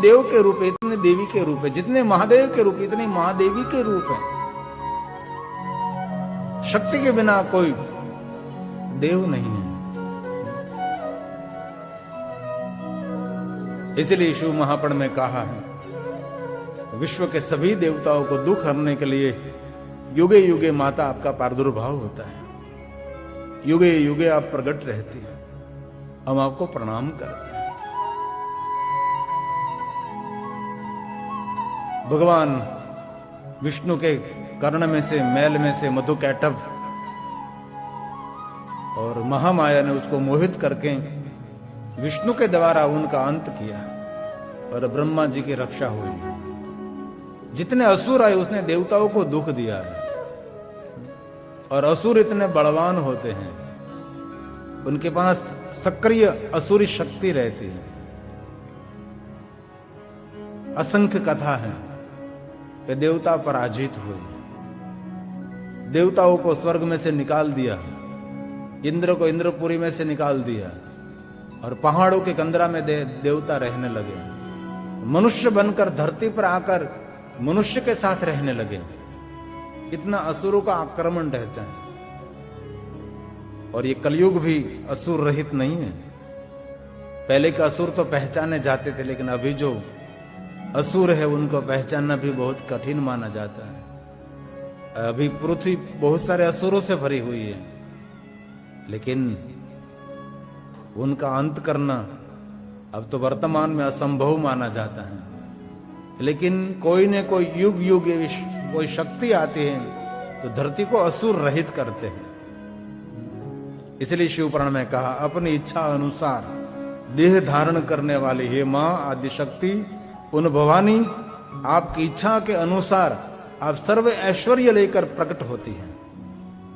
देव के रूप है इतने देवी के रूप है, जितने महादेव के रूप इतने महादेवी के रूप है। शक्ति के बिना कोई देव नहीं है। इसलिए शिव महापुराण में कहा है, विश्व के सभी देवताओं को दुख हरने के लिए युगे युगे माता आपका प्रादुर्भाव होता है, युगे युगे आप प्रकट रहती हैं, हम आपको प्रणाम करते हैं। भगवान विष्णु के कर्ण में से, मैल में से मधुकैटभ और महामाया ने उसको मोहित करके विष्णु के द्वारा उनका अंत किया और ब्रह्मा जी की रक्षा हुई। जितने असुर आए उसने देवताओं को दुख दिया है, और असुर इतने बलवान होते हैं, उनके पास सक्रिय असुरी शक्ति रहती है। असंख्य कथा है कि देवता पराजित हुए, देवताओं को स्वर्ग में से निकाल दिया, इंद्र को इंद्रपुरी में से निकाल दिया, और पहाड़ों के कंदरा में देवता रहने लगे। मनुष्य बनकर धरती पर आकर मनुष्य के साथ रहने लगे। इतना असुरों का आक्रमण रहता है। और ये कलयुग भी असुर रहित नहीं है। पहले के असुर तो पहचाने जाते थे, लेकिन अभी जो असुर है उनको पहचानना भी बहुत कठिन माना जाता है। अभी पृथ्वी बहुत सारे असुरों से भरी हुई है, लेकिन उनका अंत करना अब तो वर्तमान में असंभव माना जाता है। लेकिन कोई न कोई युग युग कोई शक्ति आती है तो धरती को असुर रहित करते हैं। इसलिए शिव पुराण में कहा, अपनी इच्छा अनुसार देह धारण करने वाली हे मां आदिशक्ति उन भवानी, आपकी इच्छा के अनुसार आप सर्व ऐश्वर्य लेकर प्रकट होती हैं।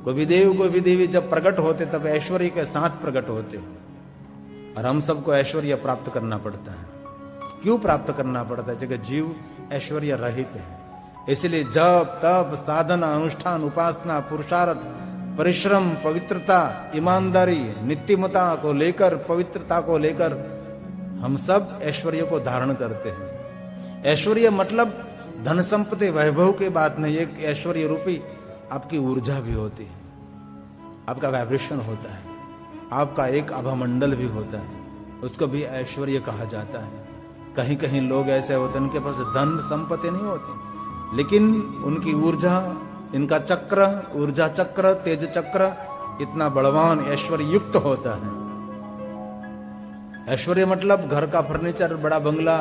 कोई भी देव कोई भी देवी जब प्रकट होते तब ऐश्वर्य के साथ प्रकट होते, और हम सबको ऐश्वर्य प्राप्त करना पड़ता है। क्यों प्राप्त करना पड़ता है? जगह जीव ऐश्वर्य रहित है। इसलिए जप तप साधना अनुष्ठान उपासना पुरुषार्थ परिश्रम पवित्रता ईमानदारी नित्यमता को लेकर, पवित्रता को लेकर हम सब ऐश्वर्य को धारण करते हैं। ऐश्वर्य मतलब धन संपत्ति वैभव की बात नहीं, एक ऐश्वर्य रूपी आपकी ऊर्जा भी होती है, आपका वाइब्रेशन होता है, आपका एक आभामंडल भी होता है, उसको भी ऐश्वर्य कहा जाता है। कहीं कहीं लोग ऐसे होते हैं उनके पास धन संपत्ति नहीं होती, लेकिन उनकी ऊर्जा, इनका चक्र, ऊर्जा चक्र, तेज चक्र इतना बलवान ऐश्वर्य युक्त होता है। ऐश्वर्य मतलब घर का फर्नीचर, बड़ा बंगला,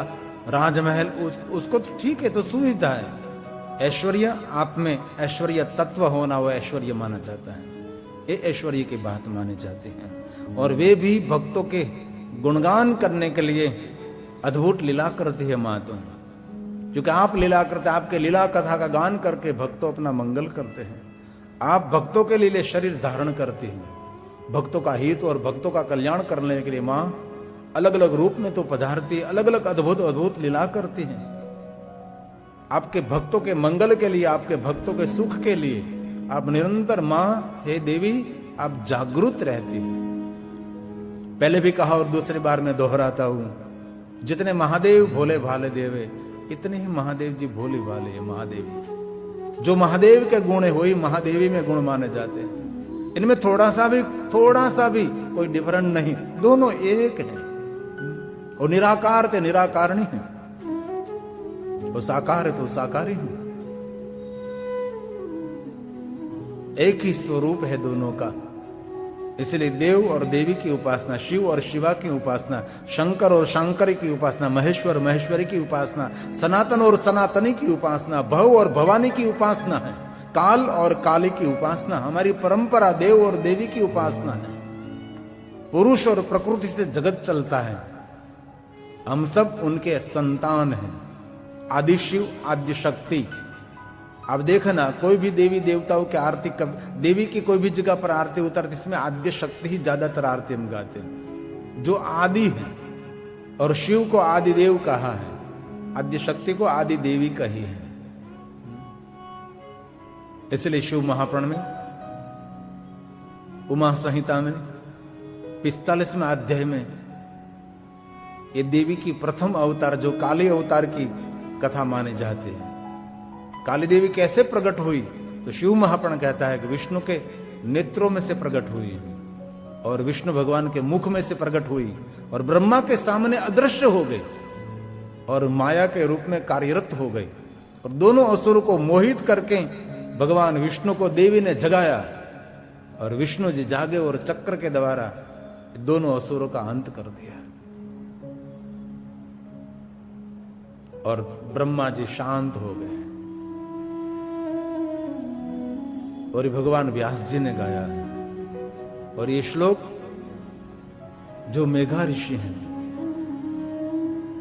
राजमहल, उसको तो ठीक है, तो सुविधा है। ऐश्वर्य आप में ऐश्वर्य तत्व होना वो ऐश्वर्य माना जाता है। ये ऐश्वर्य की बात मानी जाती है। और वे भी भक्तों के गुणगान करने के लिए अद्भुत लीला करती है मां। तो क्योंकि आप लीला करते, आपके लीला कथा का गान करके भक्तों अपना मंगल करते हैं। आप भक्तों के लिए शरीर धारण करती हैं। भक्तों का हित और भक्तों का कल्याण करने के लिए मां अलग अलग रूप में तो पधारती है, अलग अलग अद्भुत अद्भुत लीला करती हैं। आपके भक्तों के मंगल के लिए, आपके भक्तों के सुख के लिए आप निरंतर मां हे देवी आप जागृत रहती हैं। पहले भी कहा और दूसरी बार मैं दोहराता हूं, जितने महादेव भोले भाले देवे इतने ही महादेव जी भोले भाले है। महादेवी जो महादेव के गुण है वही महादेवी में गुण माने जाते हैं। इनमें थोड़ा सा भी कोई डिफरेंट नहीं, दोनों एक है। वो निराकार थे निराकार नहीं है, वो साकार है तो साकारी है। एक ही स्वरूप है दोनों का। इसलिए देव और देवी की उपासना, शिव और शिवा की उपासना, शंकर और शंकरी की उपासना, महेश्वर महेश्वरी की उपासना, सनातन और सनातनी की उपासना, भव और भवानी की उपासना है, काल और काली की उपासना। हमारी परंपरा देव और देवी की उपासना है। पुरुष और प्रकृति से जगत चलता है, हम सब उनके संतान हैं। आदि शिव आद्य शक्ति। अब देखना कोई भी देवी देवताओं की आरती, देवी की कोई भी जगह पर आरती उतरती, इसमें आद्य शक्ति ही ज्यादातर आरती हम गाते हैं, जो आदि है। और शिव को आदि देव कहा है, आद्य शक्ति को आदि देवी कही है। इसलिए शिव महापुराण में, उमा संहिता में 45वें अध्याय में ये देवी की प्रथम अवतार जो काली अवतार की कथा माने जाते हैं। काली देवी कैसे प्रकट हुई? तो शिव महापुराण कहता है कि विष्णु के नेत्रों में से प्रकट हुई और विष्णु भगवान के मुख में से प्रकट हुई और ब्रह्मा के सामने अदृश्य हो गई और माया के रूप में कार्यरत हो गई और दोनों असुरों को मोहित करके भगवान विष्णु को देवी ने जगाया और विष्णु जी जागे और चक्र के द्वारा दोनों असुरों का अंत कर दिया और ब्रह्मा जी शांत हो गए। और ये भगवान व्यास जी ने गाया है। और ये श्लोक जो मेघा ऋषि हैं,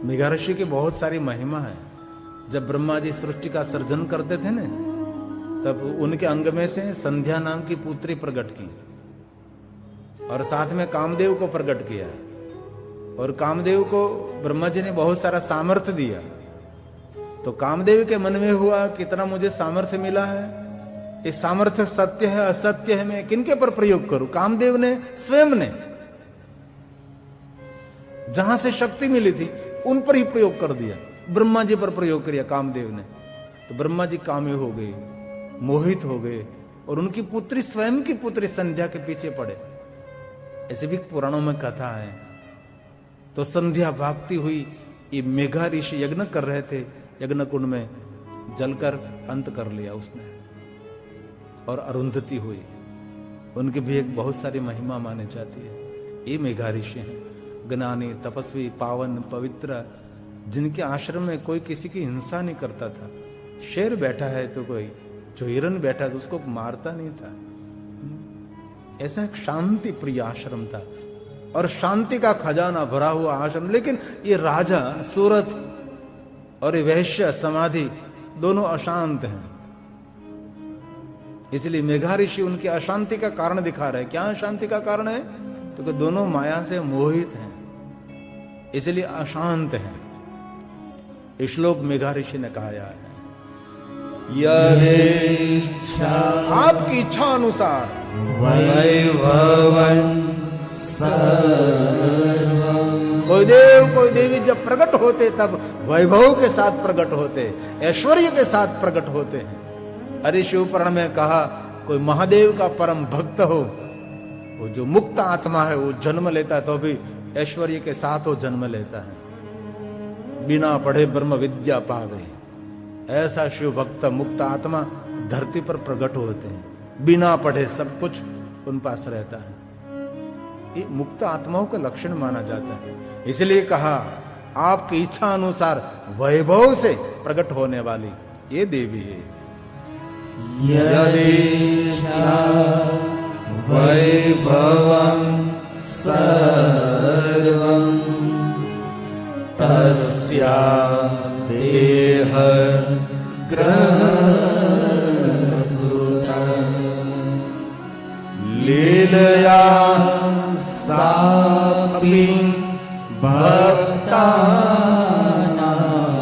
मेघा ऋषि की बहुत सारी महिमा है। जब ब्रह्मा जी सृष्टि का सर्जन करते थे ना, तब उनके अंग में से संध्या नाम की पुत्री प्रकट की और साथ में कामदेव को प्रकट किया। और कामदेव को ब्रह्मा जी ने बहुत सारा सामर्थ्य दिया। तो कामदेव के मन में हुआ कितना मुझे सामर्थ्य मिला है, ये सामर्थ्य सत्य है असत्य है, मैं किनके पर प्रयोग करूं? कामदेव ने स्वयं ने जहां से शक्ति मिली थी उन पर ही प्रयोग कर दिया। ब्रह्मा जी पर प्रयोग किया कामदेव ने। तो ब्रह्मा जी कामी हो गए, मोहित हो गए और उनकी पुत्री स्वयं की पुत्री संध्या के पीछे पड़े। ऐसे भी पुराणों में कथा है। तो संध्या भागती हुई, ये मेघा ऋषि यज्ञ कर रहे थे, यज्ञ कुंड में जलकर अंत कर लिया उसने। और अरुंधति हुई, उनकी भी एक बहुत सारी महिमा मानी जाती है। ये मेघा ऋषि हैं, ज्ञानी, तपस्वी, पावन, पवित्र, जिनके आश्रम में कोई किसी की हिंसा नहीं करता था। शेर बैठा है तो कोई, जो हिरन बैठा तो उसको मारता नहीं था। ऐसा एक शांति प्रिय आश्रम था और शांति का खजाना भरा हुआ आश्रम। लेकिन ये राजा सूरत और ये वैश्य समाधि दोनों अशांत हैं। इसलिए मेघा ऋषि उनकी अशांति का कारण दिखा रहे हैं। क्या अशांति का कारण है? तो कि दोनों माया से मोहित हैं, इसलिए अशांत हैं। इस श्लोक मेघा ऋषि ने कहा है, आपकी इच्छा अनुसार कोई देव कोई देवी जब प्रकट होते तब वैभव के साथ प्रकट होते, ऐश्वर्य के साथ प्रकट होते हैं। अरे शिव पुराण में कहा, कोई महादेव का परम भक्त हो, वो जो मुक्त आत्मा है, वो जन्म लेता है तो भी ऐश्वर्य के साथ वो जन्म लेता है। बिना पढ़े ब्रह्म विद्या पावे, ऐसा शिव भक्त मुक्त आत्मा धरती पर प्रकट होते हैं। बिना पढ़े सब कुछ उन पास रहता है। ये मुक्त आत्माओं का लक्षण माना जाता है। इसलिए कहा, आपकी इच्छा अनुसार वैभव से प्रकट होने वाली ये देवी है। यदेच्छा वैभवं सर्वं तस्या देह ग्रहसुतं लीलया सापि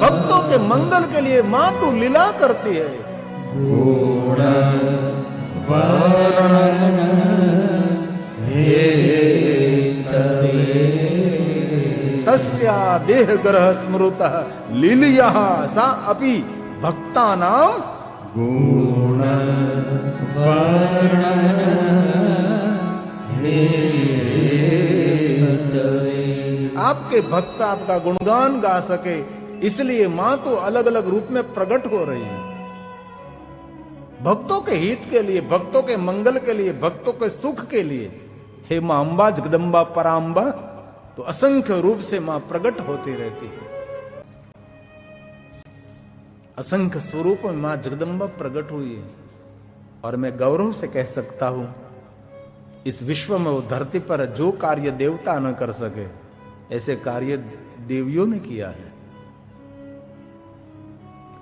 भक्तों के मंगल के लिए मां तू लीला करती है। गुण वर्णन हेतवे तस्या देह ग्रह स्मृतः लीलया सा अपि भक्तानां गुण वर्णन हेतवे। आपके भक्त आपका गुणगान गा सके, इसलिए मां तो अलग अलग रूप में प्रकट हो रही है। भक्तों के हित के लिए, भक्तों के मंगल के लिए, भक्तों के सुख के लिए। हे मां अम्बा, जगदम्बा, पराम्बा, तो असंख्य रूप से मां प्रकट होती रहती है। असंख्य स्वरूप में मां जगदम्बा प्रकट हुई है। और मैं गौरव से कह सकता हूं, इस विश्व में वो धरती पर जो कार्य देवता न कर सके, ऐसे कार्य देवियों ने किया है।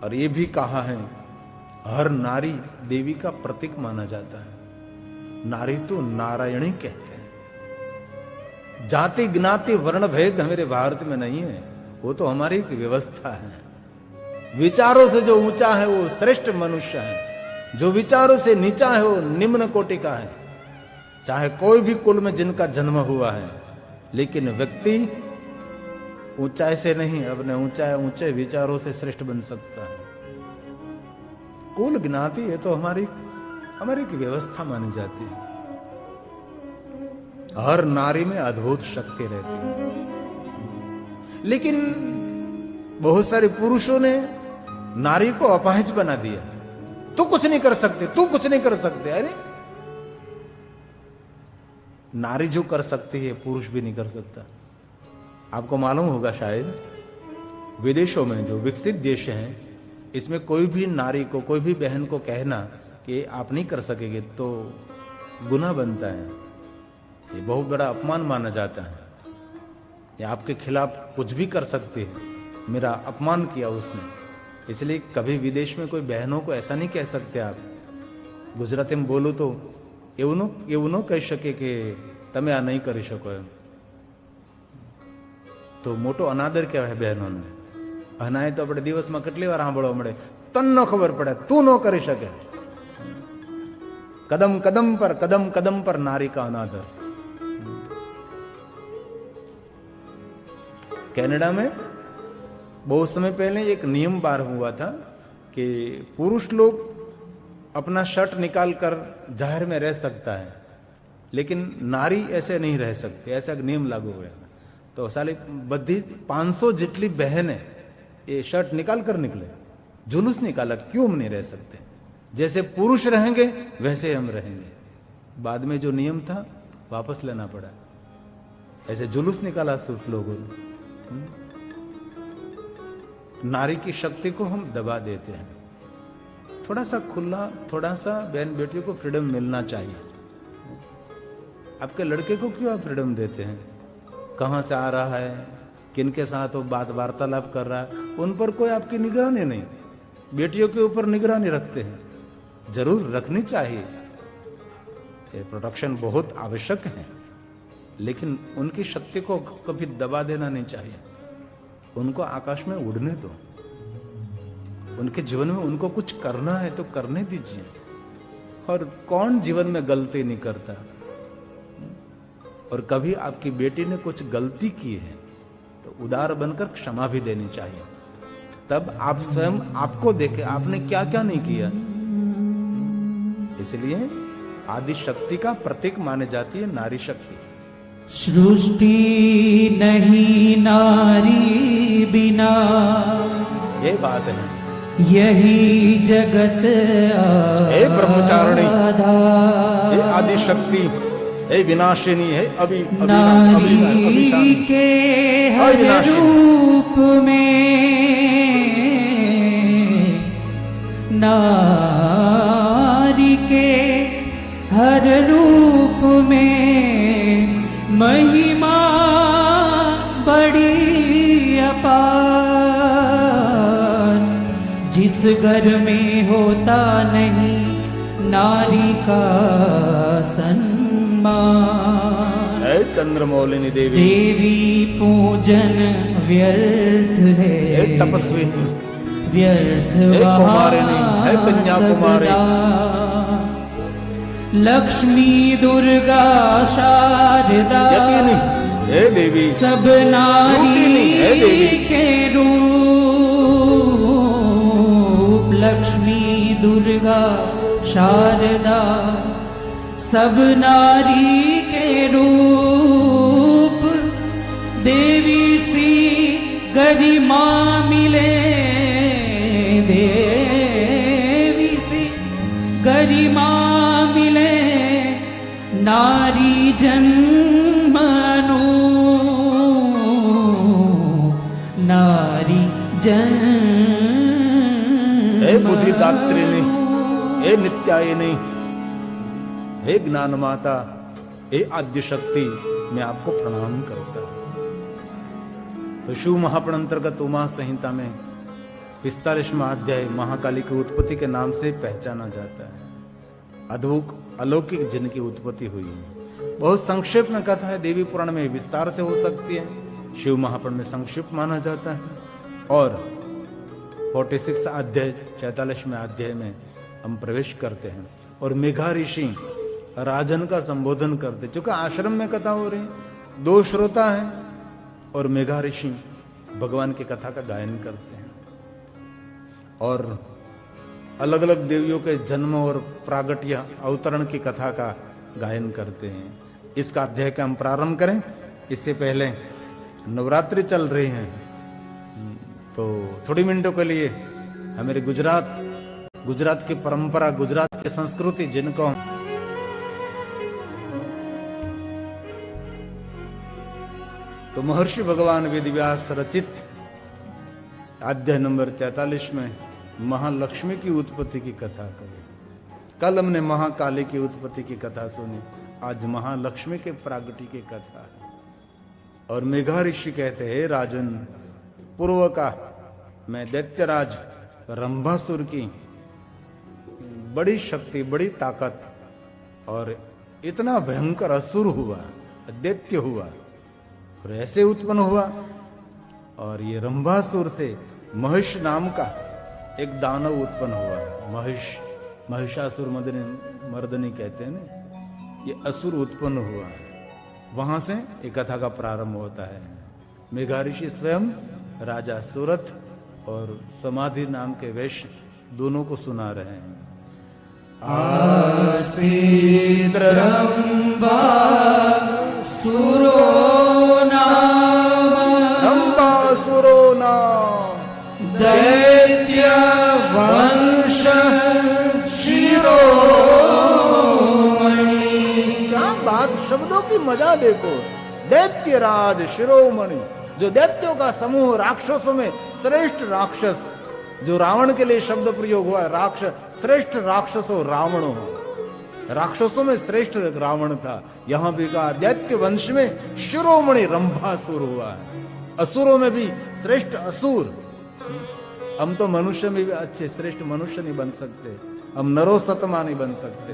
और ये भी कहा है, हर नारी देवी का प्रतीक माना जाता है। नारी तो नारायणी कहते हैं। जाति ज्ञाति वर्ण भेद हमारे भारत में नहीं है, वो तो हमारी एक व्यवस्था है। विचारों से जो ऊंचा है वो श्रेष्ठ मनुष्य है, जो विचारों से नीचा है वो निम्न कोटि का है। चाहे कोई भी कुल में जिनका जन्म हुआ है, लेकिन व्यक्ति ऊंचाई से नहीं, अपने ऊंचे विचारों से श्रेष्ठ बन सकता है। कुल ज्ञाति है तो हमारी एक व्यवस्था मानी जाती है। हर नारी में अद्भुत शक्ति रहती है, लेकिन बहुत सारे पुरुषों ने नारी को अपाहिज बना दिया। तू कुछ नहीं कर सकते, तू कुछ नहीं कर सकते। अरे नारी जो कर सकती है पुरुष भी नहीं कर सकता। आपको मालूम होगा शायद विदेशों में जो विकसित देश हैं, इसमें कोई भी नारी को, कोई भी बहन को कहना कि आप नहीं कर सकेंगे तो गुनाह बनता है। ये बहुत बड़ा अपमान माना जाता है। ये आपके खिलाफ कुछ भी कर सकती है, मेरा अपमान किया उसने। इसलिए कभी विदेश में कोई बहनों को ऐसा नहीं कह सकते आप। गुजराती में बोलो तो એવું ન કહી શકે કે તમે આ નહીં કરી શકો એમ, તો મોટો અનાદર કહેવાય બહેનોને. અનાય તો આપણે દિવસમાં કેટલી વાર સાંભળવા મળે, તને ન ખબર પડે, તું ન કરી શકે. कदम कदम पर नारी का अनादर. कनाडा में बहुत समय पहले एक नियम पार हुआ था कि पुरुष लोग अपना शर्ट निकाल कर जाहिर में रह सकता है, लेकिन नारी ऐसे नहीं रह सकती. ऐसा नियम लागू हुआ. तो साले बधी 500 जितनी बहनें ये शर्ट निकाल कर निकले, जुलूस निकाला, क्यों हम नहीं रह सकते? जैसे पुरुष रहेंगे वैसे हम रहेंगे. बाद में जो नियम था वापस लेना पड़ा. ऐसे जुलूस निकाला सिर्फ लोगों ने. नारी की शक्ति को हम दबा देते हैं. थोड़ा सा खुला, थोड़ा सा बहन बेटियों को फ्रीडम मिलना चाहिए. आपके लड़के को क्यों आप फ्रीडम देते हैं? कहां से आ रहा है, किनके साथ वो बात वार्तालाप कर रहा है, उन पर कोई आपकी निगरानी नहीं. बेटियों के ऊपर निगरानी रखते हैं, जरूर रखनी चाहिए. ये प्रोटेक्शन बहुत आवश्यक है, लेकिन उनकी शक्ति को कभी दबा देना नहीं चाहिए. उनको आकाश में उड़ने दो. उनके जीवन में उनको कुछ करना है तो करने दीजिए. और कौन जीवन में गलती नहीं करता? और कभी आपकी बेटी ने कुछ गलती की है तो उदार बनकर क्षमा भी देनी चाहिए. तब आप स्वयं आपको देखे आपने क्या क्या नहीं किया. इसलिए आदि शक्ति का प्रतीक माने जाती है नारी शक्ति. सृष्टि नहीं नारी बिना, ये बात है. यही जगत हे ब्रह्मचारिणी, हे आदि शक्ति, हे विनाशिनी, हे नारी के हर रूप में, नारी के हर रूप में महिमा बड़ी अपार. जिस घर में होता नहीं नारी का सम्मान, हे चंद्रमौलिनी देवी, देवी पूजन व्यर्थ है. हे तपस्विनी, व्यर्थ हे कुमारिनी, हे कन्याकुमारी. लक्ष्मी दुर्गा शारदा यतिनी, हे देवी, सब नारी के रूप. लक्ष्मी दुर्गा शारदा सब नारी के रूप. देवी सी गरिमा मिले, देवी सी गरिमा मिले नारी जन्मनु, नारी जन्म. हे बुद्धिदात्रिणी, हे नित्यायिनी, हे ज्ञान माता, हे आद्य शक्ति, मैं आपको प्रणाम करता हूं. तो शिव महापुराण अंतर्गत उमा संहिता में 45वां अध्याय महाकाली की उत्पत्ति के नाम से पहचाना जाता है. अद्भुत अलौकिक जिनकी उत्पत्ति हुई है. बहुत संक्षेप में कथा है. देवी पुराण में विस्तार से हो सकती है, शिव महापुराण में संक्षिप्त माना जाता है. और 46 अध्याय 44वें अध्याय में हम प्रवेश करते हैं और मेघा ऋषि राजन का संबोधन करते. क्योंकि आश्रम में कथा हो रही, 2 श्रोता हैं और मेघा ऋषि भगवान की कथा का गायन करते हैं और अलग अलग देवियों के जन्म और प्रागट्य अवतरण की कथा का गायन करते हैं। इसका अध्याय का हम प्रारंभ करें। इससे पहले नवरात्रि चल रही हैं, तो थोड़ी मिनटों के लिए हमारे गुजरात की परंपरा, गुजरात की संस्कृति, जिनको तो महर्षि भगवान वेदव्यास रचित अध्याय नंबर 43 में महालक्ष्मी की उत्पत्ति की कथा करें। कल हमने महाकाली की उत्पत्ति की कथा सुनी, आज महालक्ष्मी के प्रागट्य की कथा है। और मेघा ऋषि कहते हैं, राजन, पूर्व का मैं दैत्यराज रंभासुर की बड़ी शक्ति, बड़ी ताकत और इतना भयंकर असुर हुआ, दैत्य हुआ और ऐसे उत्पन्न हुआ। और ये रंभासुर से महिष नाम का एक दानव उत्पन्न हुआ। महिषासुर मर्दनी कहते हैं ना, ये असुर उत्पन्न हुआ है। वहां से एक कथा का प्रारंभ होता है। मेघा ऋषि स्वयं राजा सूरत और समाधि नाम के वैश्य दोनों को सुना रहे हैं। रंभासुरो नाम दैत्य वंश शिरोमणि। क्या बात, शब्दों की मजा देखो। दैत्यराज शिरोमणि, जो दैत्यों का समूह, राक्षसों में श्रेष्ठ राक्षस, जो रावण के लिए शब्द प्रयोग हुआ है, राक्षस, श्रेष्ठ राक्षस हो रावण हो, राक्षसों में श्रेष्ठ रावण था। यहां भी कहा दैत्य वंश में शिरोमणि रंभासुर हुआ है। असुरों में भी श्रेष्ठ असुर। हम तो मनुष्य में भी अच्छे श्रेष्ठ मनुष्य नहीं बन सकते, हम नरोसतमा नहीं बन सकते।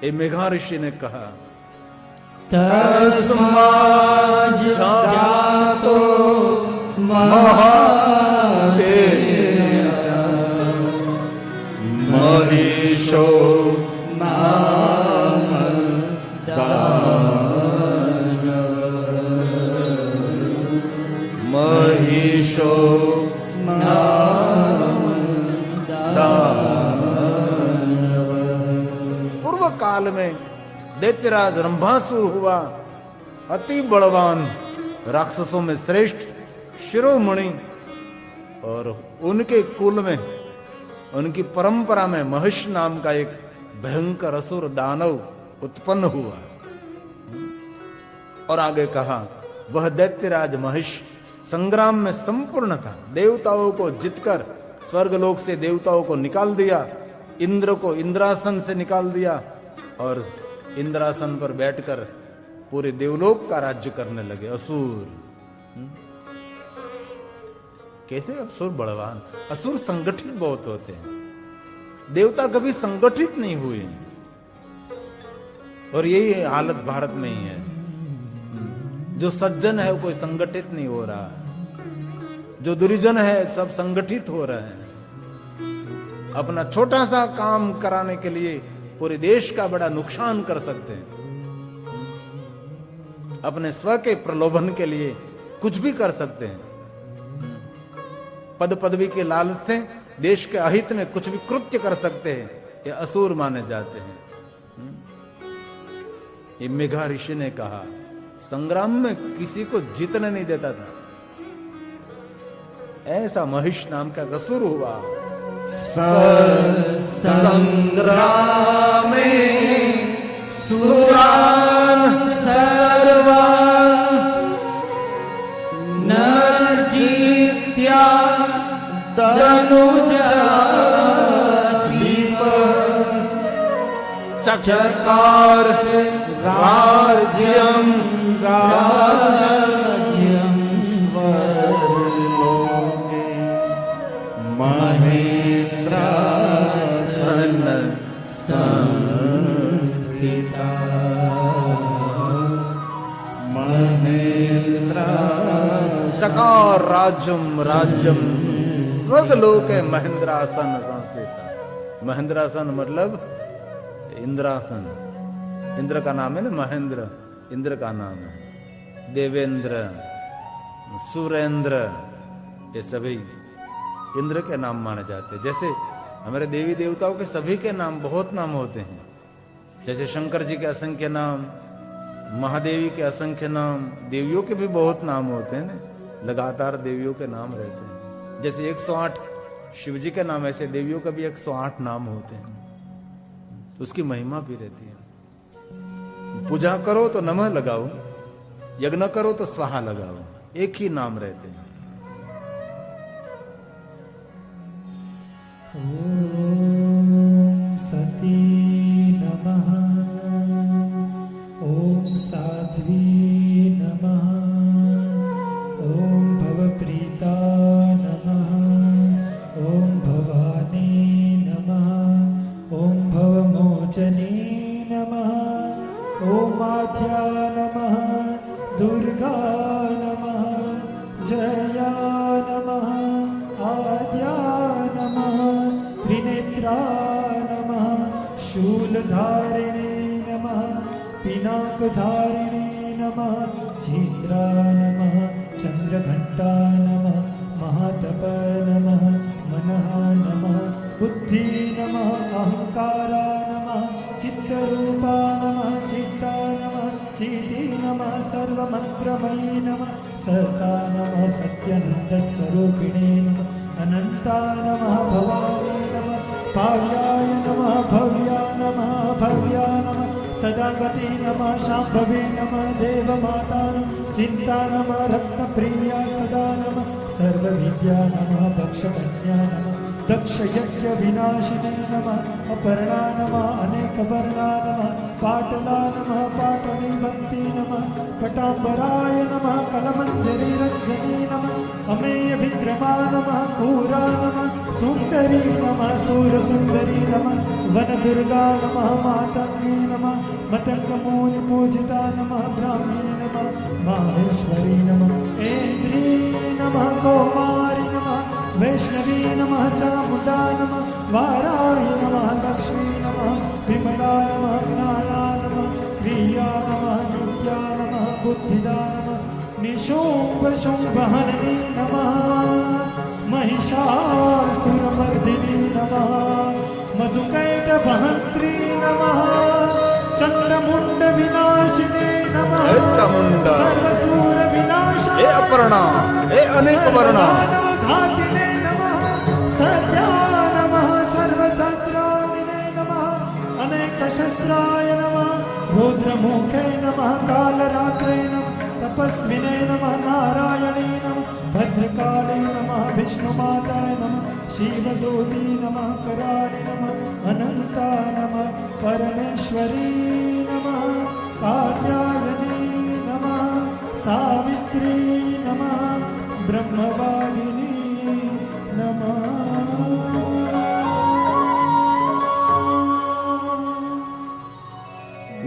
ये मेघा ऋषि ने कहा, तस्मात् जातो महातेज महिषो नाम महिषो पूर्व काल में दैत्यराज रंभासुर हुआ, अति बलवान, राक्षसों में श्रेष्ठ, शिरोमणि। और उनके कुल में, उनकी परंपरा में महिष नाम का एक भयंकर असुर दानव उत्पन्न हुआ। और आगे कहा, वह दैत्यराज महिष संग्राम में संपूर्ण था। देवताओं को जीतकर स्वर्गलोक से देवताओं को निकाल दिया, इंद्र को इंद्रासन से निकाल दिया और इंद्रासन पर बैठकर पूरे देवलोक का राज्य करने लगे। असुर कैसे? असुर बलवान, असुर संगठित बहुत होते हैं। देवता कभी संगठित नहीं हुए और यही हालत भारत में ही है। जो सज्जन है वो कोई संगठित नहीं हो रहा, जो दुर्जन है सब संगठित हो रहे हैं। अपना छोटा सा काम कराने के लिए पूरे देश का बड़ा नुकसान कर सकते हैं। अपने स्व के प्रलोभन के लिए कुछ भी कर सकते हैं। पद पदवी के लालच से देश के अहित में कुछ भी कृत्य कर सकते हैं। ये असुर माने जाते हैं। ये मेघा ऋषि ने कहा, संग्राम में किसी को जीतने नहीं देता था। ऐसा महिष नाम का असुर हुआ। संग्रामे सुरान सर्वान् नर्जित्या तनुजाधिप चकार राज्यं स्वर्लोके महेन्द्रासन संस्थिता चकार राज्यम राज्यम स्वर्गलोक है महेंद्रासन संस्थित। महेंद्रासन मतलब इंद्रासन। इंद्र का नाम है ना, महेंद्र इंद्र का नाम है। देवेंद्र सुरेंद्र, ये सभी इंद्र के नाम माने जाते हैं। जैसे हमारे देवी देवताओं के सभी के नाम, बहुत नाम होते हैं। जैसे शंकर जी के असंख्य नाम, महादेवी के असंख्य नाम, देवियों के भी बहुत नाम होते हैं ना, लगातार देवियों के नाम रहते हैं। जैसे 108 शिव जी के नाम, ऐसे देवियों का भी 108 नाम होते हैं, तो उसकी महिमा भी रहती है। पूजा करो तो नमः लगाओ, यज्ञ करो तो स्वाहा लगाओ, एक ही नाम रहते हैं। ओम सती नमः, ओम साध्वी नमः, ओम भवप्रीता नमः, ओम भवानी नमः, ओम भवमोचनी नमः, ओम आद्या नमः, दुर्गा नमः, जया नमः, आद्या नमः, त्रिनेत्रा नमः, शूलधारिणे नमः, पिनाकधारिणे नमः, चित्रा नमः, चंद्रघंटा नमः, महातप नमः, मनः नमः, बुद्धि नमः, अहंकारा नमः, चित्तरूपा नमः, चित्ता नमः, चीति नमः, सर्वमन्त्रमयी नमः, सत्ता नमः, सत्यानन्दस्वरूपिणे नमः, अनंता नमः, भवानी नमः, पाव्याय नमः, भव्या नमः, भव्या नमः, सदागति नमः, शाम्भवे नमः, देवमाता नमः, चिन्ता नमः, रत्नप्रिया सदा नमः, सर्वविद्या नमः, दक्षकन्या नमः, दक्षयज्ञ विनाशिने नमः, अपर्णा नमः, अनेकवर्णा नमः, पाटला नमः, पाटलीवन्ती नमः, कटाम्बराय नमः, कलमञ्जरी रञ्जनी नमः, अमेय विग्रमा नमः, पूरा नमः, सुन्दरी नमः, सूरसुन्दरी नमः, वनदुर्गा नमः, मातंगी नमः, मतंगमूलि पूजिता नमः, ब्राह्मी नमः, माहेश्वरी नमः, ऐन्द्री नमः, कौमारी नमः, वैष्णवी नमः, चामुण्डा नमः, वाराही नमः, लक्ष्मी नमः, विमला नमः, ज्ञाना नमः, प्रिया नमः, नित्या नमः, बुद्धिदा नमः, निशुम्भ शुम्भहरिणी नमः, महिषासुरमर्दिनी नमः, मधुकैटभहन्त्री नमः, चन्द्रमुण्ड विनाशिनी नमः, हे चामुण्डा, सर्वसूर विनाशाय, हे अपर्णा, हे अनेक वर्णा, घातिने नमः, सत्या नमः, सर्वतन्त्रादिने नमः, अनेकशस्त्राय नमः, रुद्रमुखे नमः, कालरात्रे नमः, तपस्विने नमः, नारायणे नमः, भद्रकाले नमः, विष्णुमाताय नमः, शिवदूती नमः, कराले नमः, अनंता नमः, परमेश्वरी नमः, कात्यायनी नमः, सावित्री नमः, ब्रह्मवादिनी नमः।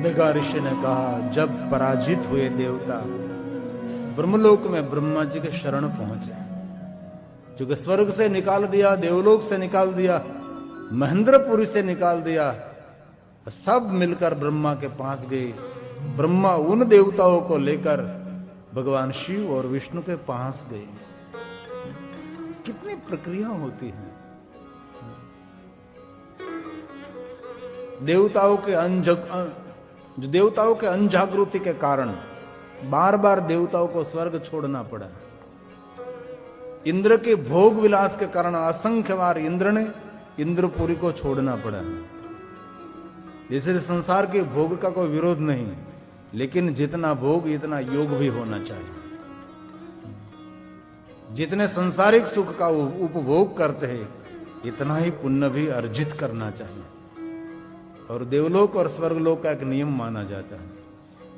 मेघा ऋषि ने कहा, जब पराजित हुए देवता ब्रह्मलोक में ब्रह्मा जी के शरण पहुंचे, क्योंकि स्वर्ग से निकाल दिया, देवलोक से निकाल दिया, महेंद्रपुरी से निकाल दिया, सब मिलकर ब्रह्मा के पास गए। ब्रह्मा उन देवताओं को लेकर भगवान शिव और विष्णु के पास गए। कितनी प्रक्रिया होती है। देवताओं के अनजागृति के कारण बार बार देवताओं को स्वर्ग छोड़ना पड़ा। इंद्र के भोग विलास के कारण असंख्य बार इंद्र ने इंद्रपुरी को छोड़ना पड़ा। इसलिए संसार के भोग का कोई विरोध नहीं, लेकिन जितना भोग इतना योग भी होना चाहिए। जितने संसारिक सुख का उपभोग करते हैं, इतना ही पुण्य भी अर्जित करना चाहिए। और देवलोक और स्वर्गलोक का एक नियम माना जाता है।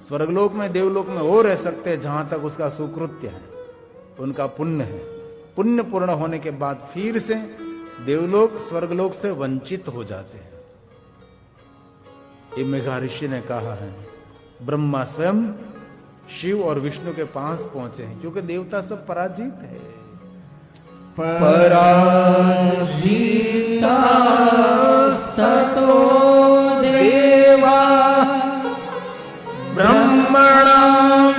स्वर्गलोक में देवलोक में वो रह सकते हैं जहां तक उसका सुकृत्य है, उनका पुण्य है। पुण्य पूर्ण होने के बाद फिर से देवलोक स्वर्गलोक से वंचित हो जाते हैं। ये मेघा ऋषि ने कहा है। ब्रह्मा स्वयं शिव और विष्णु के पास पहुंचे हैं, क्योंकि देवता सब पराजित है। पराजितास्ततो देवा ब्रह्मणां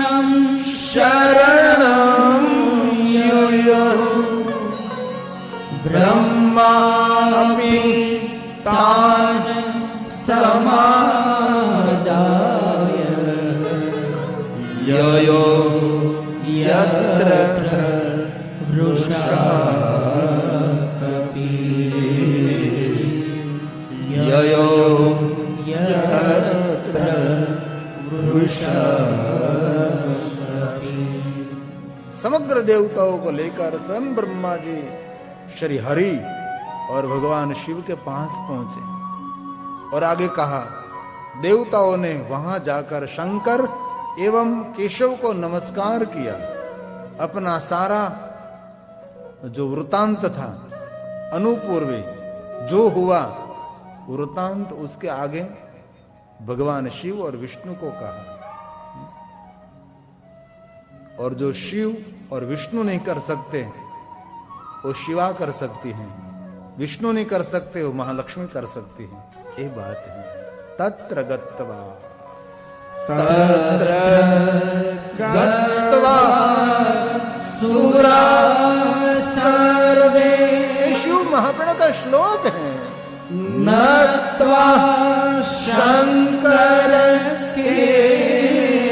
शरणं ब्रह्मापि तान् समादाय ययो यत्र वृषा ययो यत्र वृषा। समग्र देवताओं को लेकर स्वयं ब्रह्मा जी श्री हरि और भगवान शिव के पास पहुंचे और आगे कहा, देवताओं ने वहां जाकर शंकर एवं केशव को नमस्कार किया। अपना सारा जो वृतांत था, अनुपूर्वी जो हुआ वृतांत, उसके आगे भगवान शिव और विष्णु को कहा। और जो शिव और विष्णु नहीं कर सकते वो शिवा कर सकती हैं, विष्णु नहीं कर सकते वो महालक्ष्मी कर सकती हैं। ये बात है। तत्र गत्वा सुरा सर्वे, शिव महाप्राण का श्लोक है। नत्वा शंकर केशव,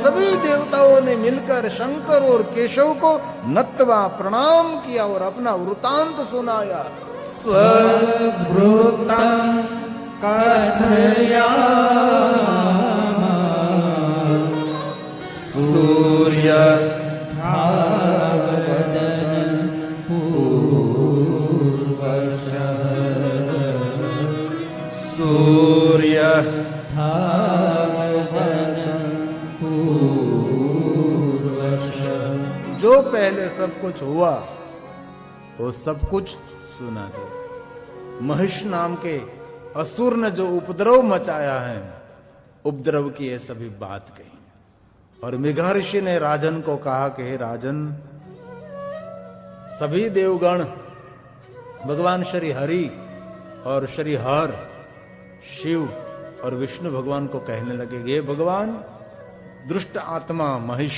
सभी देवताओं ने मिलकर शंकर और केशव को नत्वा प्रणाम किया और अपना वृतांत सुनाया। स्ववृत्तं कथयामा सूर्य भावदनं पूर्वशः सूर्य भावदनं पूर्वशः। जो पहले सब कुछ हुआ वो सब कुछ सुना दे। महिष नाम के असुर ने जो उपद्रव मचाया है, उपद्रव की ये सभी बात कही। और मेघर्षि ने राजन को कहा कि हे राजन, सभी देवगण भगवान श्री हरि और श्री हर शिव और विष्णु भगवान को कहने लगे, ये भगवान दुष्ट आत्मा महिष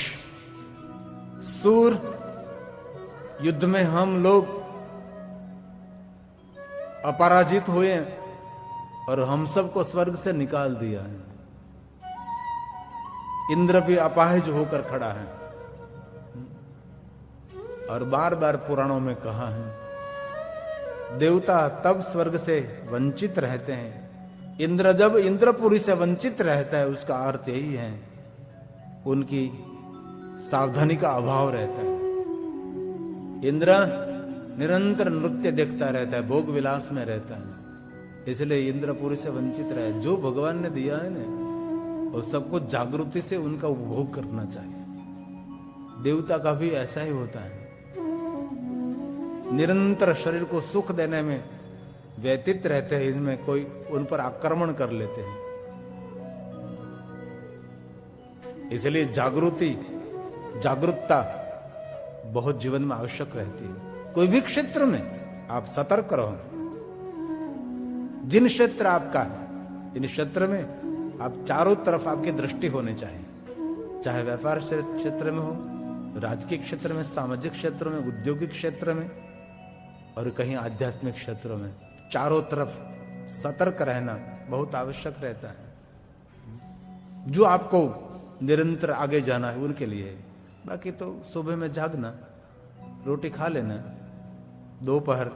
सूर, युद्ध में हम लोग अपराजित हुए और हम सबको स्वर्ग से निकाल दिया है। इंद्र भी अपाहिज होकर खड़ा है। और बार बार पुराणों में कहा है, देवता तब स्वर्ग से वंचित रहते हैं, इंद्र जब इंद्रपुरी से वंचित रहता है, उसका अर्थ यही है उनकी सावधानी का अभाव रहता है। इंद्र निरंतर नृत्य देखता रहता है, भोग विलास में रहता है, इसलिए इंद्रपुरी से वंचित रहे। जो भगवान ने दिया है ना, और सबको जागृति से उनका उपभोग करना चाहिए। देवता का भी ऐसा ही होता है, निरंतर शरीर को सुख देने में व्यतीत रहते हैं, इनमें कोई उन पर आक्रमण कर लेते हैं। इसलिए जागरूकता बहुत जीवन में आवश्यक रहती है। कोई भी क्षेत्र में आप सतर्क रहो। जिन क्षेत्र आपका है, इन क्षेत्र में आप चारों तरफ आपकी दृष्टि होनी चाहिए, चाहे व्यापार क्षेत्र में हो, राजकीय क्षेत्र में, सामाजिक क्षेत्र में, औद्योगिक क्षेत्र में और कहीं आध्यात्मिक क्षेत्रों में। चारों तरफ सतर्क रहना बहुत आवश्यक रहता है। जो आपको निरंतर आगे जाना है उनके लिए। बाकी तो सुबह में जागना, रोटी खा लेना, दोपहर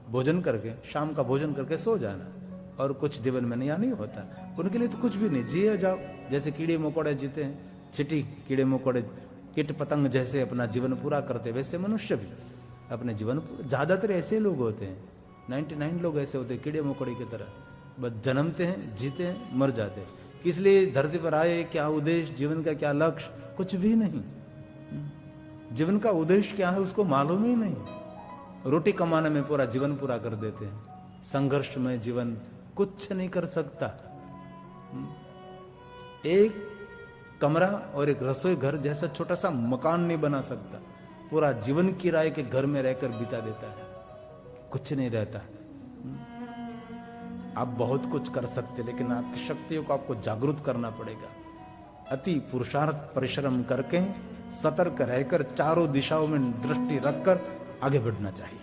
भोजन करके, शाम का भोजन करके सो जाना, और कुछ जीवन में नया नहीं होता। उनके लिए तो कुछ भी नहीं, जिए जाओ। जैसे कीड़े मकोड़े जीते हैं, चींटी कीड़े मकोड़े कीट पतंग जैसे अपना जीवन पूरा करते, वैसे मनुष्य भी अपने जीवन, ज्यादातर ऐसे लोग होते हैं, 99 लोग ऐसे होते हैं कीड़े मकोड़े की तरह, बस जन्मते हैं, जीते हैं, मर जाते हैं। किस लिए धरती पर आए, क्या उद्देश्य, जीवन का क्या लक्ष्य, कुछ भी नहीं। जीवन का उद्देश्य क्या है उसको मालूम ही नहीं। रोटी कमाने में पूरा जीवन पूरा कर देते हैं। संघर्ष में जीवन कुछ नहीं कर सकता। एक कमरा और एक रसोई घर जैसा छोटा सा मकान नहीं बना सकता, पूरा जीवन किराए के घर में रहकर बिता देता है, कुछ नहीं रहता। आप बहुत कुछ कर सकते, लेकिन आपकी शक्तियों को आपको जागरूक करना पड़ेगा। अति पुरुषार्थ परिश्रम करके, सतर्क रहकर, चारों दिशाओं में दृष्टि रखकर आगे बढ़ना चाहिए।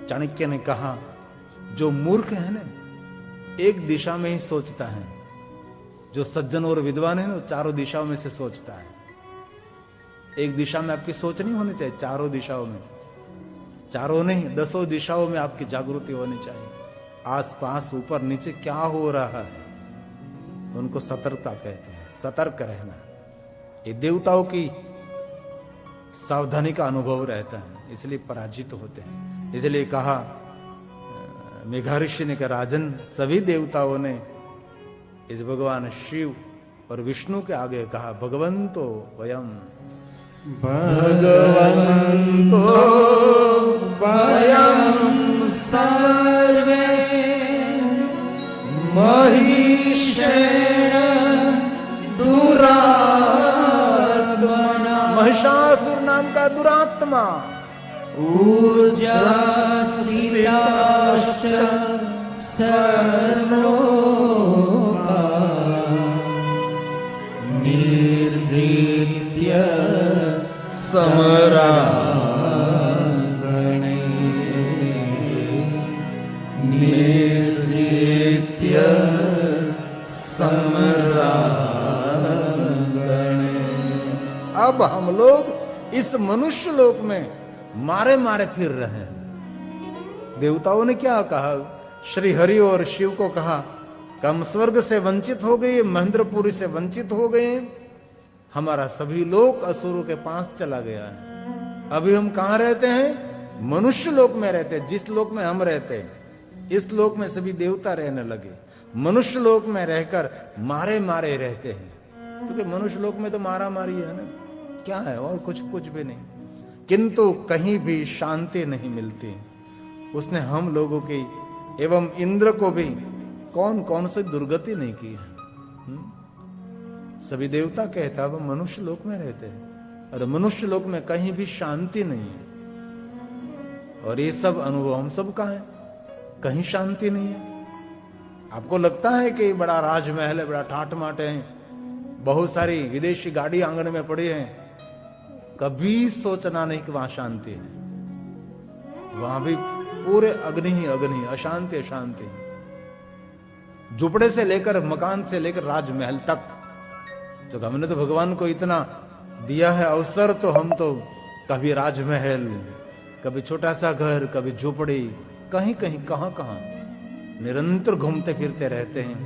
चाणक्य ने कहा जो मूर्ख है ना एक दिशा में ही सोचता है, जो सज्जन और विद्वान है ना चारों दिशाओं में से सोचता है। एक दिशा में आपकी सोच नहीं होनी चाहिए, चारों दिशाओं में, चारों नहीं 10 दिशाओं में आपकी जागृति होनी चाहिए। आसपास ऊपर नीचे क्या हो रहा है उनको सतर्कता कहते हैं, सतर्क रहना। ये देवताओं की सावधानी का अनुभव रहता है, इसलिए पराजित होते हैं। इसलिए कहा मेघाऋषि ने कहा राजन सभी देवताओं ने इस भगवान शिव और विष्णु के आगे कहा भगवंतो वयम, भगवंतो वयम सर्वे महिषेण दुरात्मना, महिषासुर नाम का दुरात्मा, ऊर्जासिताश्च सर्वलोका निर्जित्य समरांगणे, निर्जित्य समरांगणे। अब हम लोग इस मनुष्य लोक में मारे मारे फिर रहे हैं। देवताओं ने क्या कहा, श्री हरि और शिव को कहा कम स्वर्ग से वंचित हो गए, महेंद्रपुरी से वंचित हो गए, हमारा सभी लोग असुरों के पास चला गया है। अभी हम कहां रहते हैं? मनुष्य लोक में रहते हैं। जिस लोक में हम रहते हैं इस लोक में सभी देवता रहने लगे। मनुष्य लोक में रहकर मारे मारे रहते हैं, क्योंकि मनुष्य लोक में तो मारा मारी है ना, क्या है और कुछ भी नहीं। किंतु कहीं भी शांति नहीं मिलती। उसने हम लोगों की एवं इंद्र को भी कौन कौन सी दुर्गति नहीं की है। सभी देवता कहता वो मनुष्य लोक में रहते हैं और मनुष्य लोक में कहीं भी शांति नहीं है। और ये सब अनुभव हम सब का है, कहीं शांति नहीं है। आपको लगता है कि बड़ा राजमहल है, बड़ा ठाट माट है, बहुत सारी विदेशी गाड़ी आंगन में पड़ी है, कभी सोचना नहीं कि वहां शांति है। वहां भी पूरे अग्नि ही अग्नि, अशांति अशांति। झुपड़े से लेकर मकान से लेकर राजमहल तक, तो हमने तो भगवान को इतना दिया है अवसर, तो हम तो कभी राजमहल, कभी छोटा सा घर, कभी झुपड़ी, कहीं कहीं कहां कहां निरंतर घूमते फिरते रहते हैं।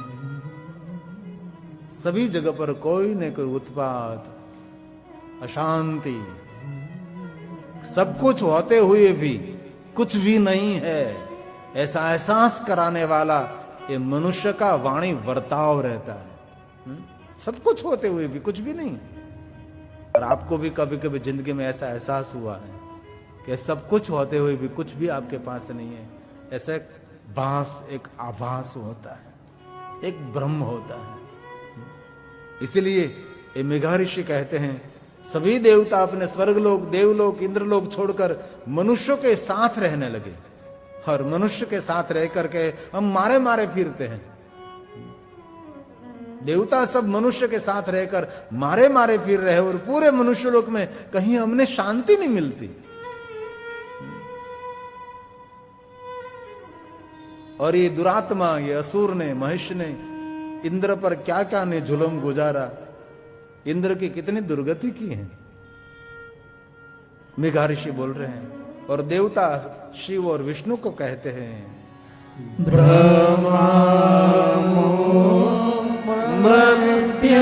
सभी जगह पर कोई न कोई उत्पात, अशांति, सब कुछ होते हुए भी कुछ भी नहीं है, ऐसा एहसास कराने वाला ये मनुष्य का वाणी वर्ताव रहता है। सब कुछ होते हुए भी कुछ भी नहीं। और आपको भी कभी कभी जिंदगी में ऐसा एहसास हुआ है कि सब कुछ होते हुए भी कुछ भी आपके पास नहीं है। ऐसा भास, एक आभास होता है, एक भ्रम होता है। इसीलिए ये मेघाऋषि कहते हैं सभी देवता अपने स्वर्गलोक, देवलोक, इंद्रलोक छोड़कर मनुष्यों के साथ रहने लगे। और मनुष्य के साथ रह करके हम मारे मारे फिरते हैं। देवता सब मनुष्य के साथ रहकर मारे मारे फिर रहे, और पूरे मनुष्य लोक में कहीं हमने शांति नहीं मिलती। और ये दुरात्मा, ये असुर ने, महेश ने इंद्र पर क्या क्या ने जुल्म गुजारा, इंद्र की कितनी दुर्गति की है, मेघाऋषि बोल रहे हैं। और देवता शिव और विष्णु को कहते हैं ब्रह्मामो मर्त्य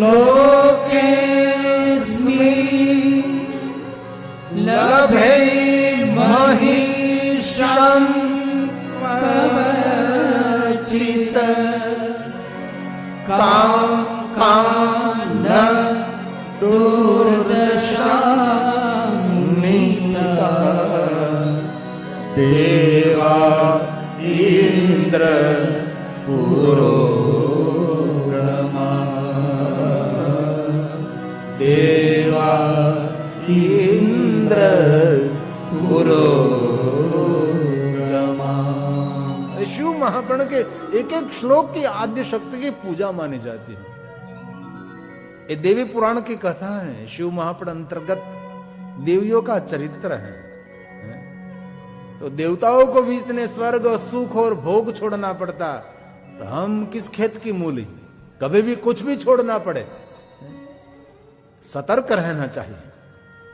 लोकेस्मि लभे महिषं कवचित् काम न दुर्दशा देवा इंद्र पुरोगमा, देवा इंद्र पुरोगमा। शिव महाप्राण के एक एक श्लोक की आद्य शक्ति की पूजा मानी जाती है। ये देवी पुराण की कथा है। शिव महाप्राण अंतर्गत देवियों का चरित्र है। तो देवताओं को भी इतने स्वर्ग और सुख और भोग छोड़ना पड़ता, तो हम किस खेत की मूली? कभी भी कुछ भी छोड़ना पड़े, सतर्क रहना चाहिए।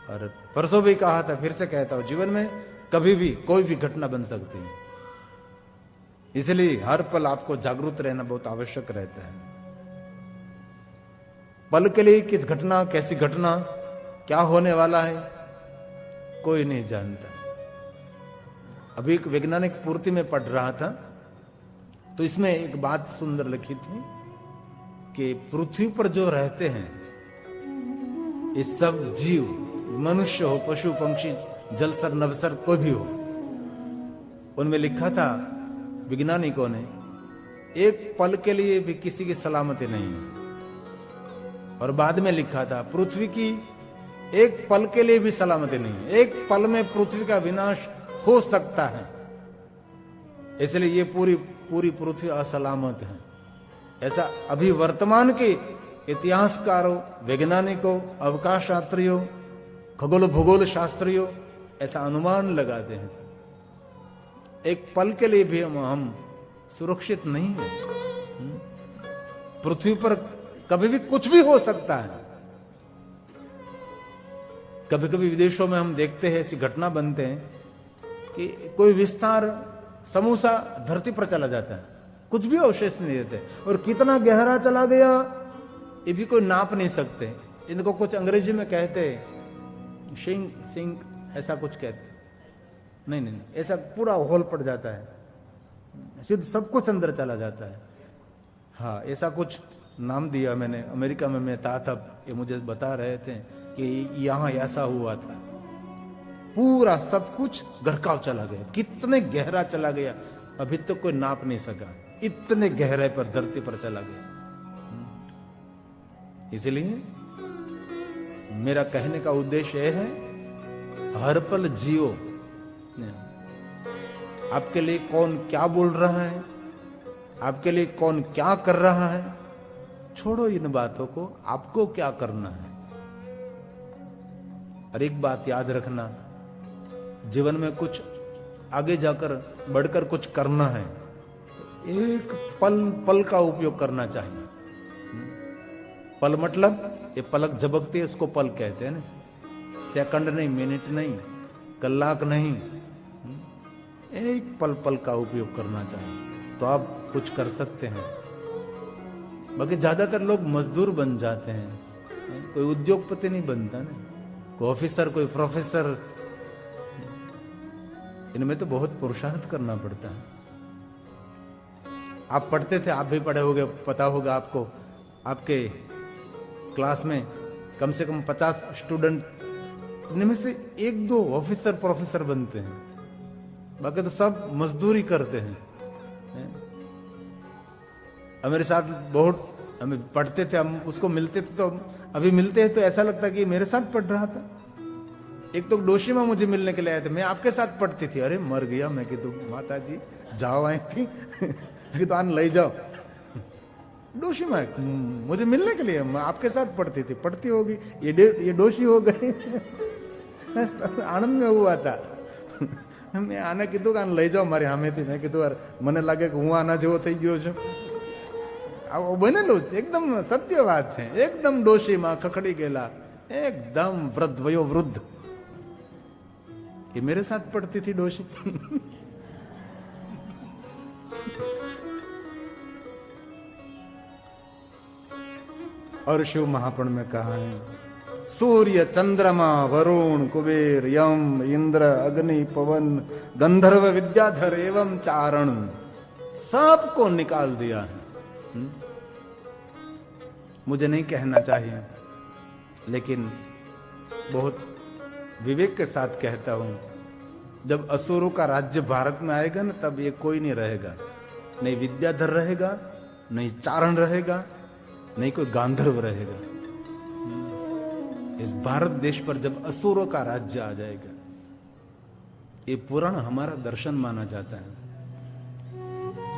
और परसों भी कहा था, फिर से कहता हूं, जीवन में कभी भी कोई भी घटना बन सकती है, इसलिए हर पल आपको जागरूक रहना बहुत आवश्यक रहता है। पल के लिए किस घटना, कैसी घटना, क्या होने वाला है, कोई नहीं जानता। अभी एक वैज्ञानिक पूर्ति में पढ़ रहा था, तो इसमें एक बात सुंदर लिखी थी कि पृथ्वी पर जो रहते हैं ये सब जीव, मनुष्य हो, पशु पक्षी, जलसर नवसर, कोई भी हो, उनमें लिखा था वैज्ञानिकों ने, एक पल के लिए भी किसी की सलामती नहीं है। और बाद में लिखा था पृथ्वी की एक पल के लिए भी सलामती नहीं है, एक पल में पृथ्वी का विनाश हो सकता है, इसलिए ये पूरी पृथ्वी असलामत है। ऐसा अभी वर्तमान के इतिहासकारों, वैज्ञानिकों, अवकाश यात्रियों, खगोल भूगोल शास्त्रियों ऐसा अनुमान लगाते हैं, एक पल के लिए भी हम सुरक्षित नहीं है। पृथ्वी पर कभी भी कुछ भी हो सकता है। कभी कभी विदेशों में हम देखते हैं, ऐसी घटना बनते हैं कि कोई विस्तार समूसा धरती पर चला जाता है, कुछ भी अवशेष नहीं रहते, और कितना गहरा चला गया ये भी कोई नाप नहीं सकते। इनको कुछ अंग्रेजी में कहते सिंक ऐसा कुछ कहते, नहीं, ऐसा पूरा होल पड़ जाता है, सिर्फ सब कुछ अंदर चला जाता है। हाँ, ऐसा कुछ नाम दिया मैंने, अमेरिका में मैं था तब, ये मुझे बता रहे थे कि यहां ऐसा हुआ था, पूरा सब कुछ गरकाव चला गया। कितने गहरा चला गया अभी तो कोई नाप नहीं सका, इतने गहरे पर धरती पर चला गया। इसलिए मेरा कहने का उद्देश्य यह है, हर पल जियो। आपके लिए कौन क्या बोल रहा है, आपके लिए कौन क्या कर रहा है, छोड़ो इन बातों को, आपको क्या करना है। और एक बात याद रखना, जीवन में कुछ आगे जाकर बढ़कर कुछ करना है तो एक पल पल का उपयोग करना चाहिए। पल मतलब ये पलक झपकती है, उसको पल कहते हैं ना, सेकंड नहीं, मिनट नहीं, कलाक नहीं, एक पल पल का उपयोग करना चाहिए तो आप कुछ कर सकते हैं। बाकी ज्यादातर लोग मजदूर बन जाते हैं, कोई उद्योगपति नहीं बनता ना, कोई ऑफिसर, कोई प्रोफेसर, इनमें तो बहुत पुरुषार्थ करना पड़ता है। आप पढ़ते थे, आप भी पढ़े होंगे, पता होगा आपको, आपके क्लास में कम से कम 50 स्टूडेंट, इनमें से 1-2 ऑफिसर प्रोफेसर बनते हैं, बाकी तो सब मजदूरी करते हैं। हमारे साथ बहुत हम पढ़ते थे, हम उसको मिलते थे, तो अभी मिलते हैं तो ऐसा लगता कि मेरे साथ पढ़ रहा था। एक तो डोशीमा मुझे मिलने के लिए आए थे, मैं आपके साथ पढ़ती थी, अरे मर गया मैं कि तो माता जी जाओ आई थी कि तो आन ले जाओ। डोशीमा मुझे मिलने के लिए, मैं आपके साथ पढ़ती थी, पढ़ती होगी, ये डोशी हो गई आनंद में हुआ था मैं आने कीधું કે લઈ જાઓ મારી સામેથી, મેં કીધું યાર મને લાગે કે હું આના જેવો થઈ ગયો છું, આવો બનેલું છે, એકદમ સત્ય વાત છે, એકદમ ડોશીમાં ખખડી ગયેલા, એકદમ વૃદ્ધ વયો વૃદ્ધ, ये मेरे साथ पढ़ती थी डोशी और शिव महापुराण में कहा है, सूर्य चंद्रमा वरुण कुबेर यम इंद्र अग्नि पवन गंधर्व विद्याधर एवं चारण सबको निकाल दिया है। मुझे नहीं कहना चाहिए, लेकिन बहुत विवेक के साथ कहता हूं, जब असुरों का राज्य भारत में आएगा ना, तब ये कोई नहीं रहेगा, नहीं विद्याधर रहेगा, नहीं चारण रहेगा, नहीं कोई गांधर्व रहेगा। इस भारत देश पर जब असुरों का राज्य आ जाएगा, ये पुराण हमारा दर्शन माना जाता है।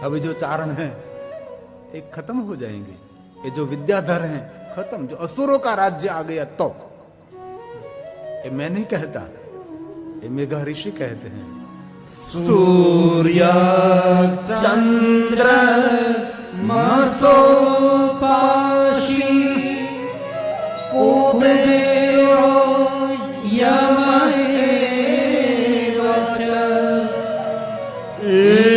अभी जो चारण है एक खत्म हो जाएंगे, ये जो विद्याधर हैं खत्म, जो असुरों का राज्य आ गया तो, ये मैं नहीं कहता, ये मेघा ऋषि कहते हैं, सूर्य चंद्र मसो पाशी कुबेरो यमएव च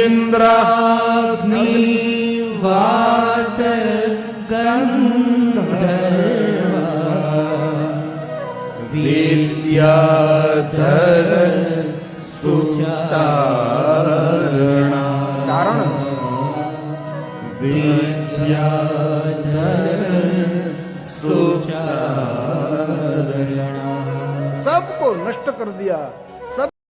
इंद्राग्नि वात गंधर्वा विद्याधर सुचारण चारण विद्याधर सुचारण सबको नष्ट कर दिया।